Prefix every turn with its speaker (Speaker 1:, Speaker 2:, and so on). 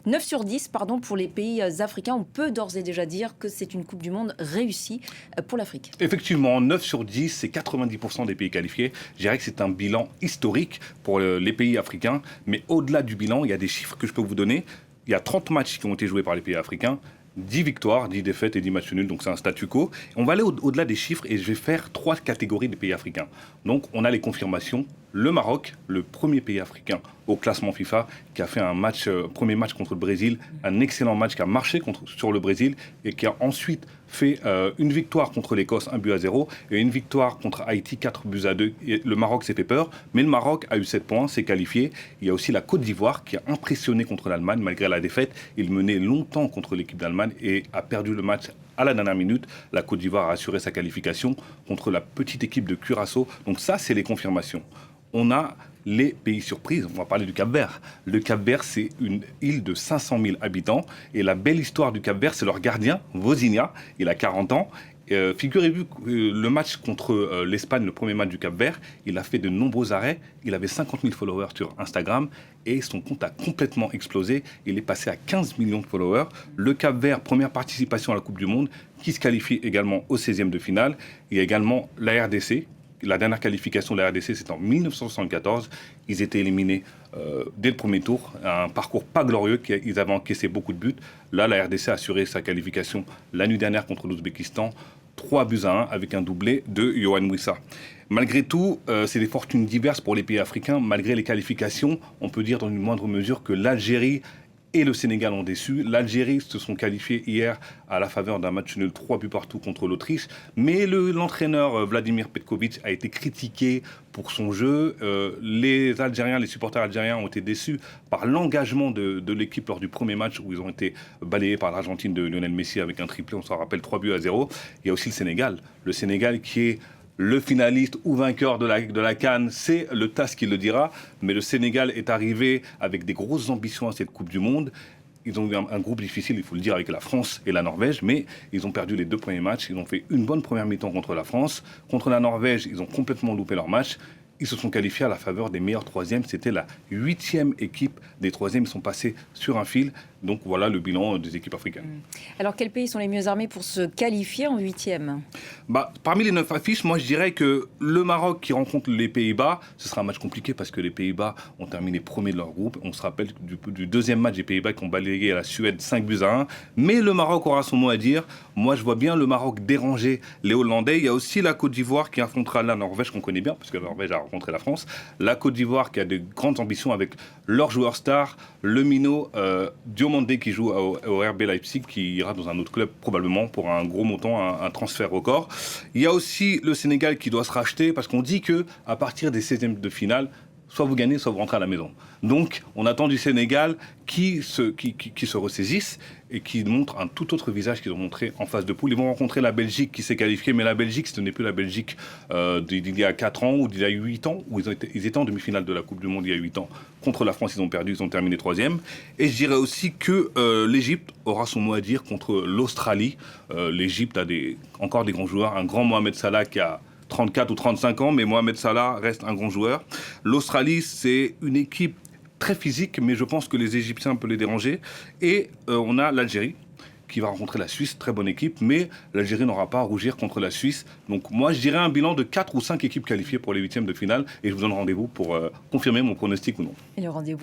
Speaker 1: 9 sur 10 pour les pays africains. On peut d'ores et déjà dire que c'est une Coupe du Monde réussie pour l'Afrique.
Speaker 2: Effectivement, 9 sur 10, c'est 90% des pays qualifiés. Je dirais que c'est un bilan historique pour les pays africains. Mais au-delà du bilan, il y a des chiffres que je peux vous donner. Il y a 30 matchs qui ont été joués par les pays africains. 10 victoires, 10 défaites et 10 matchs nuls, donc c'est un statu quo. On va aller au-delà des chiffres et je vais faire 3 catégories des pays africains. Donc on a les confirmations. Le Maroc, le premier pays africain au classement FIFA, qui a fait un premier match contre le Brésil, un excellent match qui a marché sur le Brésil et qui a ensuite fait une victoire contre l'Écosse, 1-0, et une victoire contre Haïti, 4-2. Et le Maroc s'est fait peur, mais le Maroc a eu 7 points, s'est qualifié. Il y a aussi la Côte d'Ivoire qui a impressionné contre l'Allemagne, malgré la défaite. Il menait longtemps contre l'équipe d'Allemagne et a perdu le match à la dernière minute. La Côte d'Ivoire a assuré sa qualification contre la petite équipe de Curaçao. Donc ça, c'est les confirmations. On a les pays surprises. On va parler du Cap-Vert. Le Cap-Vert, c'est une île de 500 000 habitants. Et la belle histoire du Cap-Vert, c'est leur gardien, Vozinha. Il a 40 ans. Figurez-vous que le match contre l'Espagne, le premier match du Cap-Vert, il a fait de nombreux arrêts. Il avait 50 000 followers sur Instagram et son compte a complètement explosé. Il est passé à 15 millions de followers. Le Cap-Vert, première participation à la Coupe du Monde, qui se qualifie également au 16e de finale. Il y a également la RDC. La dernière qualification de la RDC, c'est en 1974. Ils étaient éliminés dès le premier tour. Un parcours pas glorieux, ils avaient encaissé beaucoup de buts. Là, la RDC a assuré sa qualification la nuit dernière contre l'Ouzbékistan. 3-1 avec un doublé de Yoann Wissa. Malgré tout, c'est des fortunes diverses pour les pays africains. Malgré les qualifications, on peut dire dans une moindre mesure que l'Algérie et le Sénégal ont déçu. L'Algérie se sont qualifiés hier à la faveur d'un match nul 3 buts partout contre l'Autriche. Mais l'entraîneur Vladimir Petkovic a été critiqué pour son jeu. Les Algériens, les supporters algériens ont été déçus par l'engagement de l'équipe lors du premier match où ils ont été balayés par l'Argentine de Lionel Messi avec un triplé, on s'en rappelle, 3-0. Il y a aussi le Sénégal. Le Sénégal qui est le finaliste ou vainqueur de la CAN, c'est le TAS qui le dira. Mais le Sénégal est arrivé avec des grosses ambitions à cette Coupe du Monde. Ils ont eu un groupe difficile, il faut le dire, avec la France et la Norvège. Mais ils ont perdu les 2 premiers matchs. Ils ont fait une bonne première mi-temps contre la France. Contre la Norvège, ils ont complètement loupé leur match. Ils se sont qualifiés à la faveur des meilleurs troisièmes. C'était la 8e équipe des troisièmes. Ils sont passés sur un fil. Donc voilà le bilan des équipes africaines.
Speaker 1: Alors quels pays sont les mieux armés pour se qualifier en 8e ?
Speaker 2: Parmi les 9 affiches, moi je dirais que le Maroc qui rencontre les Pays-Bas, ce sera un match compliqué parce que les Pays-Bas ont terminé premier de leur groupe. On se rappelle du deuxième match des Pays-Bas qui ont balayé à la Suède 5-1. Mais le Maroc aura son mot à dire. Moi je vois bien le Maroc déranger les Hollandais. Il y a aussi la Côte d'Ivoire qui affrontera la Norvège qu'on connaît bien parce que la Norvège a rencontré la France. La Côte d'Ivoire qui a de grandes ambitions avec leur joueur star, le minot Diomandé qui joue au RB Leipzig, qui ira dans un autre club probablement pour un gros montant, un transfert record. Il y a aussi le Sénégal qui doit se racheter parce qu'on dit qu'à partir des 16e de finale, soit vous gagnez, soit vous rentrez à la maison. Donc, on attend du Sénégal qui se ressaisissent et qui montrent un tout autre visage qu'ils ont montré en phase de poule. Ils vont rencontrer la Belgique qui s'est qualifiée, mais la Belgique, ce n'est plus la Belgique d'il y a 4 ans ou d'il y a 8 ans, où ils étaient en demi-finale de la Coupe du Monde il y a 8 ans. Contre la France, ils ont perdu, ils ont terminé 3e. Et je dirais aussi que l'Égypte aura son mot à dire contre l'Australie. L'Égypte a encore des grands joueurs, un grand Mohamed Salah qui a 34 ou 35 ans, mais Mohamed Salah reste un grand joueur. L'Australie, c'est une équipe très physique, mais je pense que les Égyptiens peuvent les déranger. Et on a l'Algérie qui va rencontrer la Suisse, très bonne équipe, mais l'Algérie n'aura pas à rougir contre la Suisse. Donc moi, je dirais un bilan de 4 ou 5 équipes qualifiées pour les 8e de finale, et je vous donne rendez-vous pour confirmer mon pronostic ou non.
Speaker 1: Et le rendez-vous